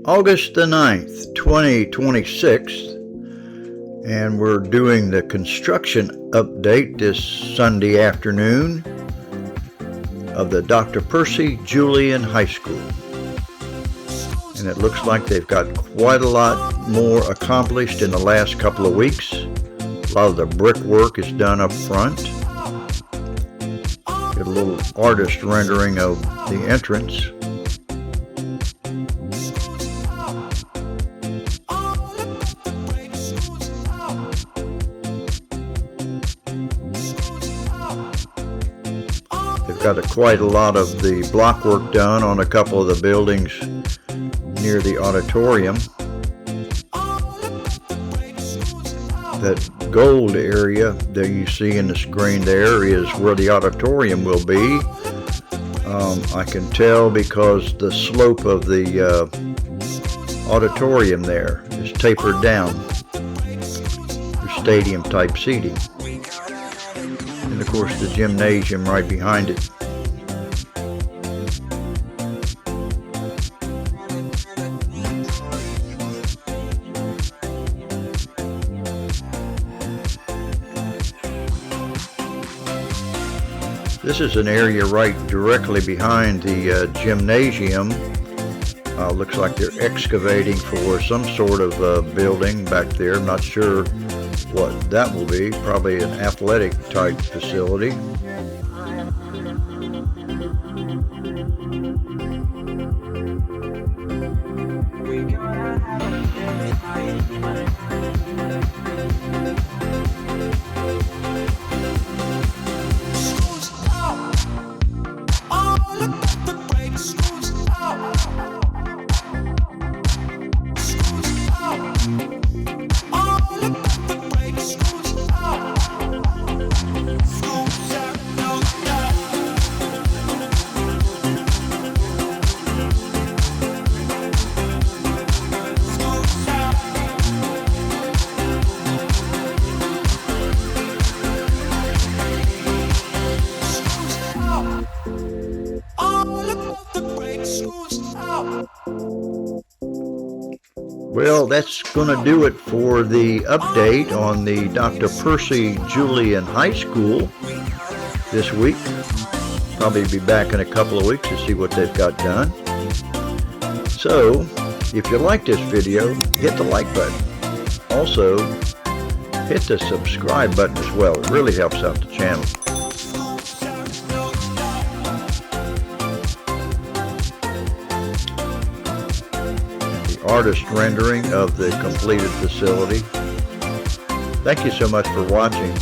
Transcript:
August the 9th, 2026, and we're doing the construction update this Sunday afternoon of the Dr. Percy Julian High School. And it looks like they've got quite a lot more accomplished in the last couple of weeks. A lot of the brickwork is done up front. Get a little artist rendering of the entrance. They've got quite a lot of the block work done on a couple of the buildings near the auditorium. That gold area that you see in the screen there is where the auditorium will be. I can tell because the slope of the auditorium there is tapered down for stadium type seating. And of course the gymnasium right behind it. This is an area right directly behind the gymnasium. Looks like they're excavating for some sort of building back there. I'm not sure what that will be. Probably an athletic type facility. Well, that's going to do it for the update on the Dr. Percy Julian High School this week. Probably be back in a couple of weeks to see what they've got done. So, if you like this video, hit the like button. Also, hit the subscribe button as well. It really helps out the channel. Artist rendering of the completed facility. Thank you so much for watching.